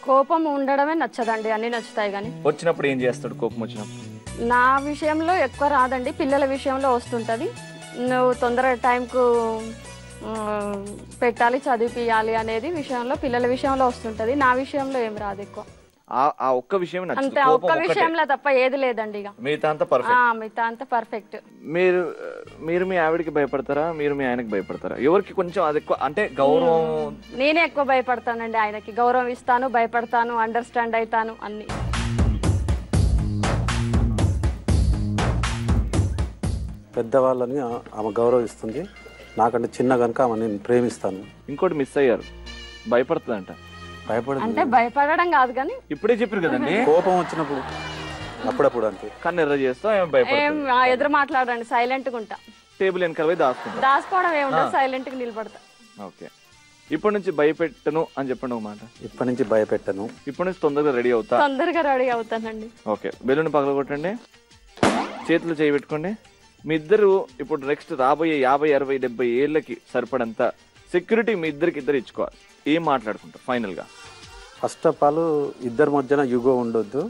కోపం ఉండడమే నచ్చదండి, అన్ని నచ్చుతాయి. కానీ వచ్చినప్పుడు ఏం చేస్తాడు? కోపం వచ్చినప్పుడు నా విషయంలో ఎక్కువ రాదండి, పిల్లల విషయంలో వస్తుంటది. నువ్వు తొందరగా టైంకు పెట్టాలి, చదివిపియాలి అనేది విషయంలో, పిల్లల విషయంలో వస్తుంటది. నా విషయంలో ఏం రాదు ఎక్కువ. ఆ ఒక్క విషయం అంతే, ఒక్క విషయంలో తప్ప ఏది లేదండి. ఇక మిగతా అంతా పర్ఫెక్ట్. మీరు మీ ఆవిడకి భయపడతారా? మీరు మీ ఆయనకి భయపడతారా? ఎవరికి కొంచెం అది ఎక్కువ అంటే గౌరవం? నేనే ఎక్కువ భయపడతానండి ఆయనకి. గౌరవం ఇస్తాను, భయపడతాను, అండర్స్టాండ్ అవుతాను అన్ని. పెద్దవాళ్ళని ఆమె గౌరవిస్తుంది, నాకంటే చిన్న కనుక ఆమె నేను ప్రేమిస్తాను. ఇంకోటి మిస్ అయ్యారు, భయపడుతుందంట. అంటే భయపడడం కాదు కానీ ఇప్పుడే చెప్పారు కదండి, కోపం వచ్చినప్పుడు అప్పుడప్పుడు అంతే. కన్ను ఎర్ర చేస్తా, ఎదురు మాట్లాడండి, సైలెంట్ గా ఉంటా. టేబుల్ వెనకాల పోయి దాచుకుంటా. దాచుకోవడం ఏముండదు, సైలెంట్ గా నిలబడతా. ఓకే, ఇప్పటి నుంచి భయపెట్టను అని చెప్పండి ఒక మాట. ఇప్పటి నుంచి భయపెట్టను. ఇప్పటి నుంచి తొందరగా రెడీ అవుతా. తొందరగా రెడీ అవుతానండి. ఓకే, బెలూన్ పగలగొట్టండి, చేతులు చేయి పెట్టుకోండి. మీ ఇద్దరు ఇప్పుడు నెక్స్ట్ రాబోయే 50, 60, 70 ఏళ్ళకి సరిపడంత సెక్యూరిటీ మీ ఇద్దరు ఇచ్చుకోవాలి. ఏం మాట్లాడుకుంటారు ఫైనల్ గా? ఫస్ట్ ఆఫ్ ఆల్ ఇద్దరి మధ్యన యుగో ఉండొద్దు,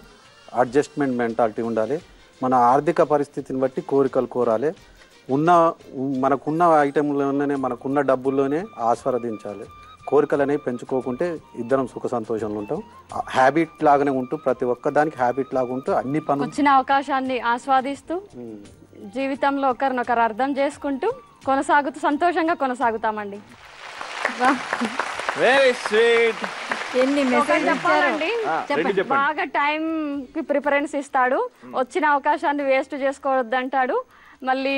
అడ్జస్ట్మెంట్ మెంటాలిటీ ఉండాలి. మన ఆర్థిక పరిస్థితిని బట్టి కోరికలు కోరాలి. మనకున్న ఐటెంలోనే, మనకున్న డబ్బుల్లోనే ఆస్వాదించాలి. కోరికలు అనేవి పెంచుకోకుంటే ఇద్దరం సుఖ సంతోషంలో ఉంటాం. హ్యాబిట్ లాగానే ఉంటూ, ప్రతి ఒక్క దానికి హ్యాబిట్ లాగా ఉంటూ అన్ని పనులు, వచ్చిన అవకాశాన్ని ఆస్వాదిస్తూ, జీవితంలో ఒకరినొకరు అర్థం చేసుకుంటూ సంతోషంగా కొనసాగుతామండి. Very sweet. ఎన్ని మెసేజ్ చెప్పాలండి. బాగా టైం కి ప్రిఫరెన్స్ ఇస్తాడు, వచ్చిన అవకాశాన్ని వేస్ట్ చేసుకోవద్దంటాడు, మళ్ళీ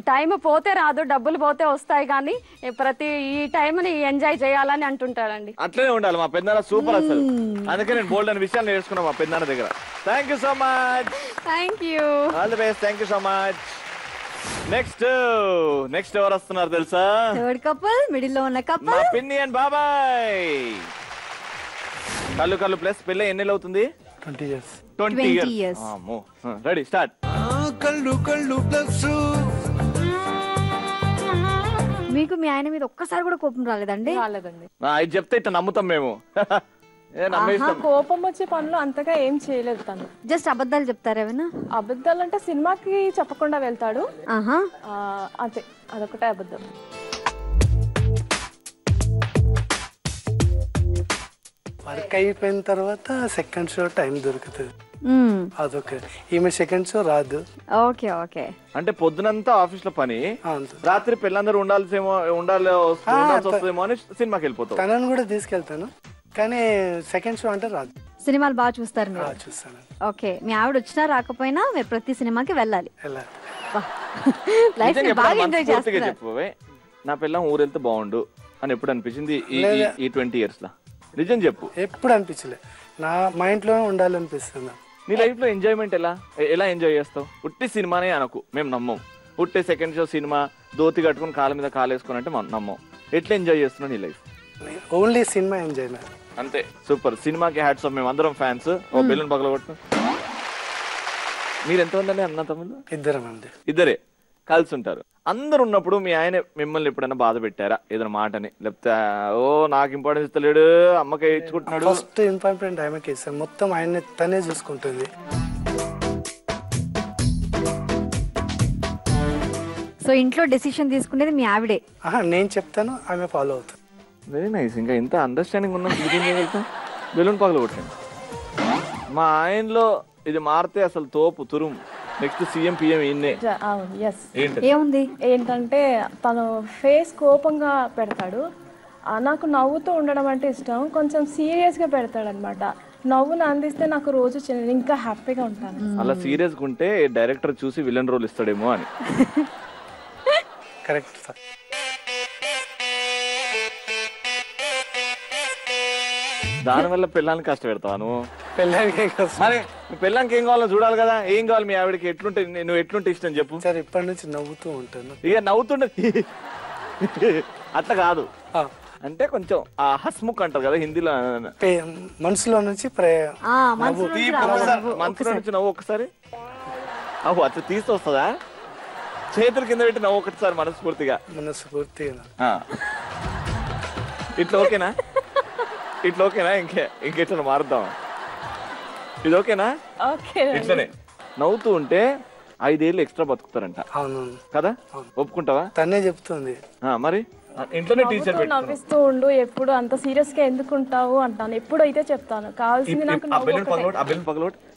టైం పోతే రాదు, డబ్బులు పోతే వస్తాయి, కానీ ప్రతి ఈ టైంని ఎంజాయ్ చేయాలని అంటుంటాడండి. అట్లనే ఉండాలి మా పెద్దనాన్న, సూపర్ అసలు. అందుకే నేను బోల్డ్ అనే విషయాలు నేర్చుకున్నాను మా పెద్దనాన్న దగ్గర. Thank you so much. Thank you. All the best. Thank you so much. Next ఎవరు వస్తున్నారు తెలుసా? థర్డ్ కపుల్, మిడిల్ లో ఉన్న కపుల్ మా పిన్ని అండ్ బాబాయ్. కళ్ళు కళ్ళు ప్లస్ పెళ్ళి ఎన్ని అవుతుంది? 20 years. 20 years. అమ్మో. Ready start. కళ్ళు కళ్ళు ప్లస్. మీకు మీ ఆయన మీద ఒక్కసారి కూడా కోపం రాలేదండి? రాలేదండి. ఇది చెప్తే ఇట్లా నమ్ముతాం మేము. కోపం వచ్చే పనులు అంతగా ఏం చేయలేదు తను. జస్ట్ అబద్ధాలు చెప్తారు ఏమైనా? అబద్ధాలు అంటే సినిమాకి చెప్పకుండా వెళ్తాడు అంతే, అదొకటే అబద్ధం. వర్క్ అయిపోయిన తర్వాత సెకండ్ షో టైం దొరుకుతుంది, అదొక. ఈమె సెకండ్ షో రాదు. Okay okay. అంటే పొద్దునంతా ఆఫీస్ లో పని, రాత్రి పిల్లలందరూ ఉండాల్సి వస్తుందేమో అని సినిమాకి వెళ్ళిపోతాం. తనను కూడా తీసుకెళ్తాను, కానీ సెకండ్ షో అంటే రాదు. సినిమాలు బాగా చూస్తారు మీరు? చూస్తాను. ఓకే. మీ ఆవిడ వచ్చినా రాకపోయినా మీరు ప్రతి సినిమాకి వెళ్ళాలి. చెప్పవే, నా పిల్లం ఊరెళ్తే బాగుండు అని ఎప్పుడు అనిపించింది ఈ 20 years లో? నిజం చెప్పు. ఎప్పుడు అనిపించలే, నా మైండ్ లో ఉండాలనిపిస్తుంది. నీ లైఫ్ లో ఎంజాయ్మెంట్ ఎలా ఎంజాయ్ చేస్తావు? ఉట్టి సినిమానే అనకు, మేము నమ్మం. ఉట్టే సెకండ్ షో సినిమా దోతి కట్టుకుని కాళ్ళ మీద కాలేసుకుని అంటే మనం నమ్మం. ఎట్లా ఎంజాయ్ చేస్తున్నావు నీ లైఫ్? Only cinema enjoy. అంతే, సూపర్. సినిమాకి హ్యాట్స్ ఆఫ్. మేము అందరం ఫ్యాన్స్. ఓ బెలూన్ పగల కొట్టు. మీరు ఎంతమంది అండి అన్న తమ్ముళ్ళు? ఇద్దరే కలిసి ఉంటారు. అందరు ఉన్నప్పుడు మీ ఆయన మిమ్మల్ని ఎప్పుడైనా బాధ పెట్టారా ఏదైనా మాటని? లేకపోతే ఓ నాకు ఇంపార్టెన్స్ ఇస్తలేడు, అమ్మకి ఇచ్చుకుంటున్నాడు? ఫస్ట్ ఇంపార్టెంట్ ఆమెకి ఇస్తాను, మొత్తం ఆయన తనే చూసుకుంటుంది. సో ఇంట్లో డెసిషన్ తీసుకునేది మీ ఆవిడే? నేను చెప్తాను, ఆమె ఫాలో అవుతుంది. Very nice. ఇంకా ఇంత అండర్స్టాండింగ్ ఉన్నా బెలూన్ పగల కొట్టండి. మా ఆయనలో ఇది మారితే అసలు తోపు తురుం. నెక్స్ట్ సీఎం పిఎం ఏముంది ఏంటంటే తను ఫేస్ కోపంగా పెడతాడు, నాకు నవ్వుతూ ఉండడం అంటే ఇష్టం, కొంచెం సీరియస్ గా పెడతాడు అనమాట. నవ్వును అందిస్తే నాకు రోజు ఇంకా హ్యాపీగా ఉంటాను. అలా సీరియస్ గా ఉంటే డైరెక్టర్ చూసి విలన్ రోల్ ఇస్తాడేమో అని. Correct sir. దానివల్ల పిల్లల్ని కష్టపెడతాను. మరి పిల్లలకి ఏం కావాలో చూడాలి కదా. ఏం కావాలి మీ ఆవిడకి? ఎట్లుంటే నువ్వు ఎట్లుంటే ఇష్టం చెప్పు. సార్ ఇప్పటి నుంచి నవ్వుతూ ఉంటాను. ఇక నవ్వుతుండే అట్లా కాదు, అంటే కొంచెం ఆ హస్ముక్ అంటారు కదా హిందీలో, మనసులో నుంచి మనసులో నుంచి నవ్వు ఒకసారి. అవు అట్లా తీస్తూ వస్తుందా? చేతుల కింద పెట్టి నవ్వు ఒకటిసారి మనస్ఫూర్తిగా. ఇట్లా ఓకేనా? ఇట్లా ఓకేనా? ఇంకెట్లా మారుద్దాం? ఇది ఓకేనా? ఇట్లనే నవ్వుతూ ఉంటే 5 ఏళ్ళు ఎక్స్ట్రా బతుకుతారంట. అవును కదా, ఒప్పుకుంటావా? తనే చెప్తుంది. మరి ఇంట్లోనే టీచర్ నవ్విస్తూ ఉండు, ఎప్పుడు అంత సీరియస్ గా ఎందుకు ఉంటావు అంటాను. ఎప్పుడు అయితే చెప్తాను, కావాల్సింది నాకు.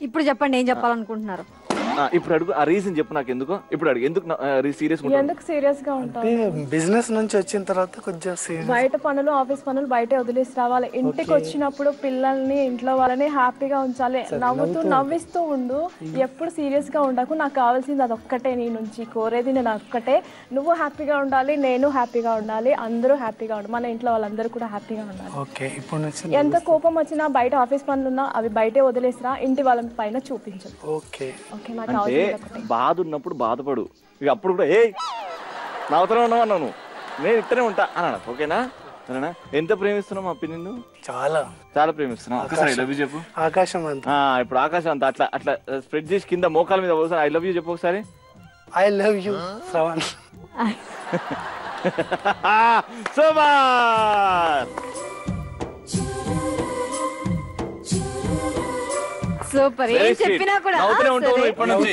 ఇప్పుడు చెప్పండి ఏం చెప్పాలనుకుంటున్నారు? ఇప్పుడు అడుగు, ఆ రీజన్ చెప్పు నాకు. ఎందుకు ఇప్పుడు అడుగు, ఎందుకు సీరియస్ గా ఉంటావు? బిజినెస్ నుంచి వచ్చిన తర్వాత కొంచెం బయట పనులు, ఆఫీస్ పనులు బయట వదిలేసి రావాలి. ఇంటికి వచ్చినప్పుడు పిల్లల్ని, ఇంట్లో వాళ్ళని హ్యాపీగా ఉంచాలి. నవ్విస్తూ ఉండు, ఎప్పుడు సీరియస్ గా ఉండకు. నాకు కావాల్సింది అదొక్కటే, నీ నుంచి కోరేది నేను ఒక్కటే. నువ్వు హ్యాపీగా ఉండాలి, నేను హ్యాపీగా ఉండాలి, అందరూ హ్యాపీగా ఉండాలి, మన ఇంట్లో వాళ్ళందరూ కూడా హ్యాపీగా ఉండాలి. ఎంత కోపం వచ్చినా, బయట ఆఫీస్ పనులు ఉన్నా అవి బయటే వదిలేసిరా, ఇంటి వాళ్ళ పైన చూపించు. అంటే బాధ ఉన్నప్పుడు బాధపడు. ఇక అప్పుడు కూడా ఏ నవ్వుతూనే ఉన్నావు అన్నాను, నేను ఇట్టనే ఉంటా అన్నాను. ఓకేనా? సరేనా? ఎంత ప్రేమిస్తున్నావు మా పిన్ని? నిన్ను చాలా చాలా ప్రేమిస్తున్నావు. ఒకసారి ఐ లవ్ యూ చెప్పు. ఆకాశం అంతా. ఇప్పుడు ఆకాశం అంతా అట్లా అట్లా స్ప్రెడ్ చేసి కింద మోకాల మీద ఒకసారి ఐ లవ్ యూ చెప్పు. ఒకసారి I love you Shravan. Super. ఏం చెప్పినా కూడా ఇప్పటి నుంచి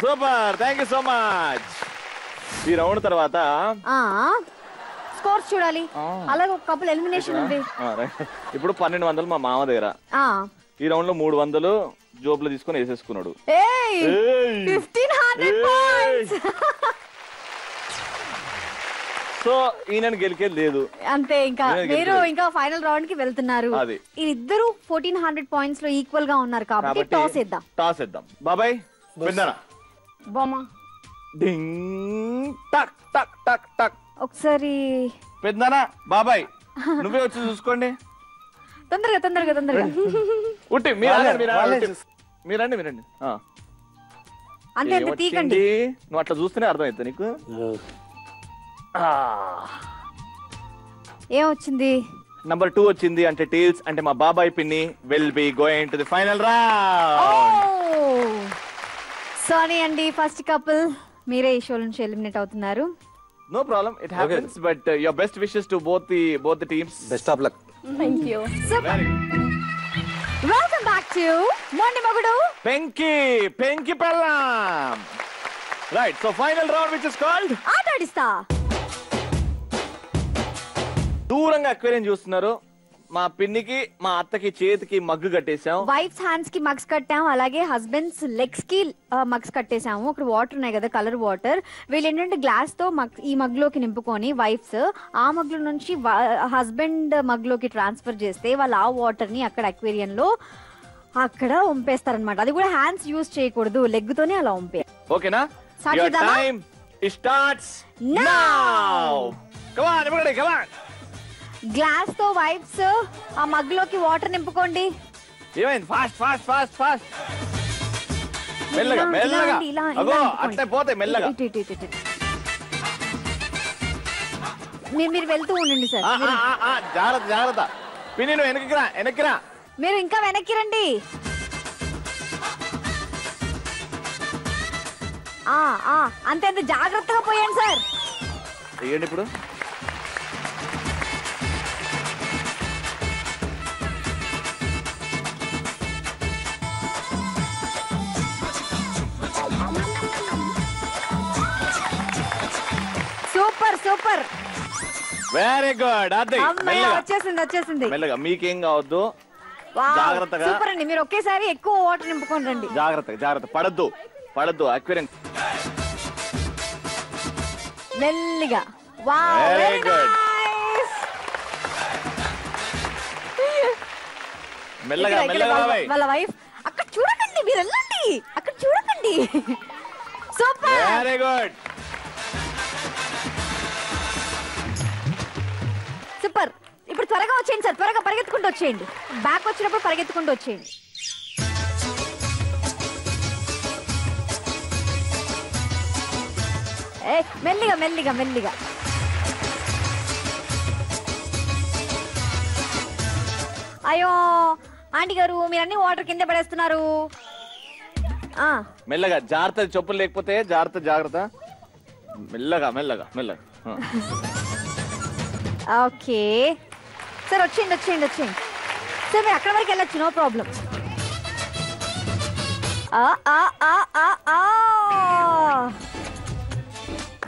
super. Thank you so much. ఈ రౌండ్ తర్వాత స్కోర్స్ చూడాలి. అలాగే ఒక కపుల్ ఎలిమినేషన్ ఉంది. ఇప్పుడు 1200 మా మామ దగ్గర. ఈ రౌండ్ లో 300 జోబులో తీసుకొని వేసేసుకున్నాడు. 1500 పాయింట్స్. సో ఈయన గెలికేది లేదు అంతే. ఇంకా మీరు ఇంకా ఫైనల్ రౌండ్ కి వెళ్తున్నారు. ఇద్దరు 1400 పాయింట్స్ లో ఈక్వల్ గా ఉన్నారు కాబట్టి టాస్ వేద్దాం. బాబాయ్ పెద్దనా బొమ్మ డింగ్ టక్ టక్ టక్ టక్. ఒకసారి పెద్దనా బాబాయ్ నువ్వే వచ్చి చూసుకోండి. తొందరగా తొందరగా తొందరగా. ఉట్టి మీరండి. అంతే అంతే తీకండి. నువ్వు అట్లా చూస్తేనే అర్థమవుతుంది నీకు. ఏమొచ్చింది? నంబర్ 2 వచ్చింది. అంటే టేల్స్ అంటే మా బాబాయ్ పిన్ని will be going to the final round. Sorry అండి, ఫస్ట్ కపుల్ మీరే ఈ షో నుంచి ఎలిమినేట్ అవుతున్నారు. No problem, it happens, but your best wishes to both the teams. Best of luck. Thank you. Very good. Welcome back to Mondi Mogudu Penki Pellam. Right, so final round which is called Atadista. దూరంగా aquarium చూస్తున్నారు. మా పిన్నికి మా అత్తకి చేతికి mug కట్టేసాం. Wives hands కి mugs కట్టాము, అలాగే హస్బెండ్స్ లెగ్స్ కి మగ్స్ కట్టేసాము. అక్కడ వాటర్ ఉన్నాయి కదా, కలర్ వాటర్. వీళ్ళు ఏంటంటే గ్లాస్ తో ఈ మగ్ లోకి నింపుకొని వైఫ్స్ ఆ మగ్ నుంచి హస్బెండ్ మగ్ లోకి ట్రాన్స్ఫర్ చేస్తే వాళ్ళు ఆ వాటర్ ని అక్కడ అక్వేరియం లో అక్కడ వంపేస్తారనమాట. అది కూడా హ్యాండ్స్ యూజ్ చేయకూడదు, లెగ్ తోనే అలా వంపే. ఓకేనా? Your time starts now. Come on, everybody, come on. Glass తో వైఫ్స్ ఆ మగ్ లోకి వాటర్ నింపుకోండి. ఏమైంది? Fast fast fast fast. మెల్లగా మెల్లగా. అగో అట్లే పోతే మెల్లగా. మీరు వెళ్తూ ఉండండి సార్. జాగ్రత్త జాగ్రత్త. పిన్ని నువ్వు వెనక్కిరా. మీరు ఇంకా వెనక్కి రండి. అంతే అంతే జాగ్రత్తగా పోయండి సార్. తీయండి ఇప్పుడు. Super super, very good. అది వచ్చేసింది. మెల్లగా, మీకేం కావద్దు. జాగ్రత్తగా. సూపర్ అండి, మీరు ఒకేసారి ఎక్కువ వాటర్ నింపుకొని రండి. జాగ్రత్త. పడద్దు అక్వేరియం. మెల్లిగా. Wow, very good. మెల్లగా వాళ్ళ వైఫ్ అక్కడ చూడకండి, మీరు వెళ్ళండి. అక్కడ చూడకండి. Super, very good. సూపర్. ఇప్పుడు త్వరగా వచ్చేయండి సార్, త్వరగా పరిగెత్తుకుంటూ వచ్చేయండి. బ్యాక్ వచ్చినప్పుడు పరిగెత్తుకుంటూ వచ్చేయండి. మెల్లిగా. అయ్యో ఆంటీ గారు, మీరు అన్ని వాటర్ కింద పడేస్తున్నారు. మెల్లగా, జాగ్రత్త. చెప్పులు లేకపోతే జాగ్రత్త. మెల్లగా. ఓకే సార్, వచ్చేయండి సార్. మీరు అక్కడ వరకు వెళ్ళొచ్చు, no problem.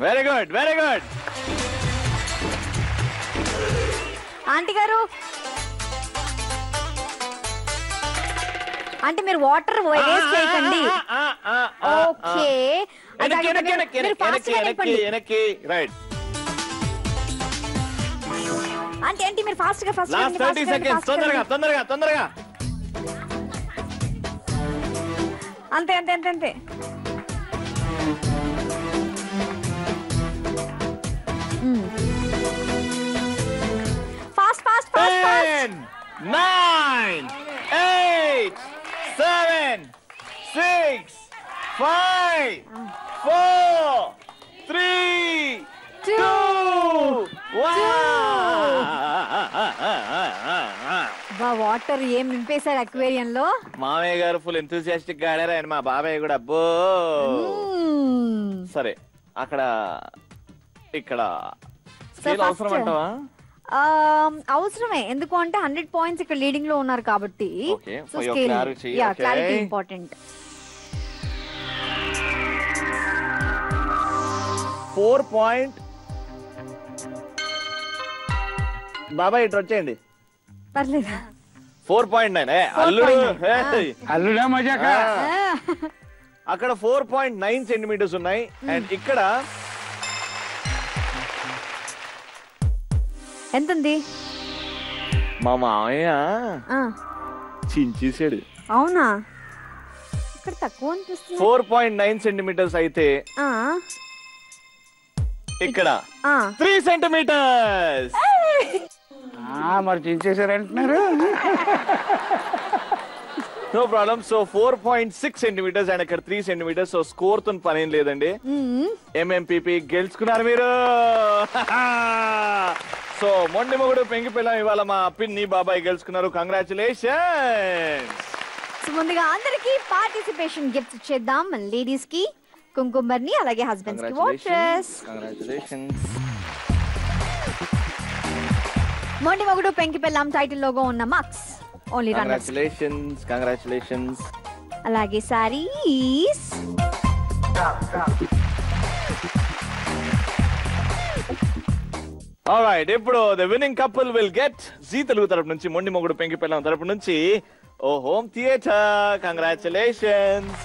Very good. Aunty గారు, అంటే మీరు వాటర్ వేస్ట్ చేయకండి. Okay, right. అంటే మీరు ఫాస్ట్ గా లాస్ట్ 30 సెకండ్స్. తొందరగా. అంతే. ఫాస్ట్ 10 9 8 7 6 5 4 3 2 వాటర్ ఏం నింపేశాడు అక్వేరియం లో. మామయ్య గారు ఫుల్ ఎంతూసియాస్టిక్ గా ఆడారు. ఆయన మా బాబాయ్ కూడా. అబ్బో. సరే, ఇక్కడ అవసరం అంటావా? అవసరమే, ఎందుకు అంటే 100 పాయింట్స్ ఇక్కడ లీడింగ్ లో ఉన్నారు కాబట్టి. Clarity important. 4 పాయింట్. బాబాయ్ ఇటు వచ్చేయండి. పర్లేదు. 4.9. అల్లుడా మజాక. అక్కడ 4.9 సెంటీమీటర్స్ ఉన్నాయి. అండ్ ఇక్కడ ఎంత ఉంది? మా మామయ్య చించేసాడు. అవునా? ఇక్కడ తక్కువ అనిపిస్తుంది. 4.9 సెంటీమీటర్స్ అయితే ఇక్కడ 3 సెంటీమీటర్స్. మరి చించేసారంటున్నారు. No problem. So 4.6 centimetres and ఇక్కడ 3 సెంటీమీటర్స్. సో స్కోర్ తో పనేం లేదండి. ఎంఎంపీపీ గెలుచుకున్నారు మీరు. సో మొండి మొగుడు పెంకి పిల్లం ఇవాళ మా పిన్ని బాబాయ్ గెలుచుకున్నారు. కంగ్రాచులేషన్స్. సో ముందుగా అందరికి పార్టిసిపేషన్ గిఫ్ట్స్ ఇచ్చేద్దాం. లేడీస్ కి కుంకుమర్ని, అలాగే హస్బెండ్స్ కి వాచెస్. కంగ్రాచులేషన్స్. మొండి మొగుడు పెంకి పిల్లం టైటిల్ లోగో ఉన్న మక్స్ ఓన్లీ రన్నర్స్. కంగ్రాచులేషన్స్. అలాగే సారీస్. ఆల్రైట్, ఇప్పుడు the winning couple will get Zee Telugu తరపు నుంచి, మొండి మొగుడు పెంకి పిల్లం తరపు నుంచి ఓ హోమ్ థియేటర్. కంగ్రాచులేషన్స్.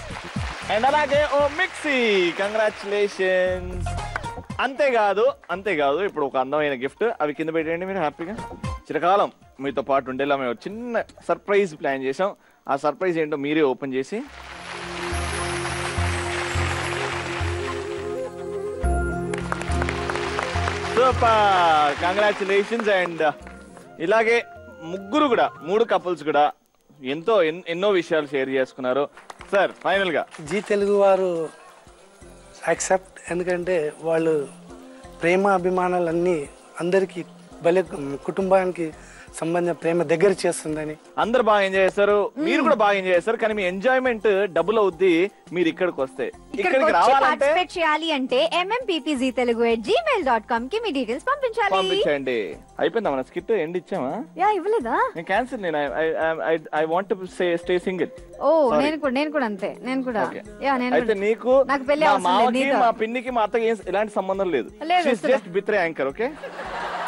అండ్ అలాగే ఓ మిక్సీ. కంగ్రాచులేషన్స్. అంతేకాదు ఇప్పుడు ఒక అందమైన గిఫ్ట్. అవి కింద పెట్టండి మీరు హ్యాపీగా. చిరకాలం మీతో పాటు ఉండేలా మేము చిన్న సర్ప్రైజ్ ప్లాన్ చేసాం. ఆ సర్ప్రైజ్ ఏంటో మీరే ఓపెన్ చేసి సూపర్. కంగ్రాచులేషన్స్. అండ్ ఇలాగే ముగ్గురు కూడా, 3 కపుల్స్ కూడా ఎన్నో విషయాలు షేర్ చేసుకున్నారు. సార్ ఫైనల్ గా జీ తెలుగు వారు యాక్సెప్ట్, ఎందుకంటే వాళ్ళు ప్రేమ అభిమానాలన్నీ అందరికి భలే కుటుంబానికి సంబంధించిన ప్రేమ దగ్గర చేస్తుందని అందరు బాగా ఎంజాయ్ చేస్తారు. మీరు కూడా బాగా ఎంజాయ్ చేస్తారు. కానీ మీ ఎంజాయ్మెంట్ డబుల్ అవుద్ది మీరు ఇక్కడికి వస్తే. ఇక్కడికి రావాలంటే పార్టిసిపేట్ చేయాలి అంటే mmppztelugu@gmail.com కి మీ డీటెయిల్స్ పంపించండి. అయిపోయిందా మన స్కిట్? ఎండ్ ఇచ్చామా? ఇవ్వలేదా? నేను cancel. I want to stay single. ఓ నేను కూడా అంతే. నేను కూడా అయితే నీకు, నాకు పెళ్లి మా అవసరం మామకి, లేదు. మా పిన్నికి, మా అత్తకి ఎలాంటి సంబంధం లేదు. Just బిత్రే anchor. ఓకే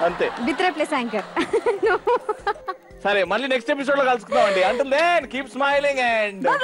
అంతే. బిత్రే ప్లస్ యాంకర్. సరే, మళ్ళీ నెక్స్ట్ ఎపిసోడ్ లో కలుసుకుందాం అండి. Until then keep smiling and by.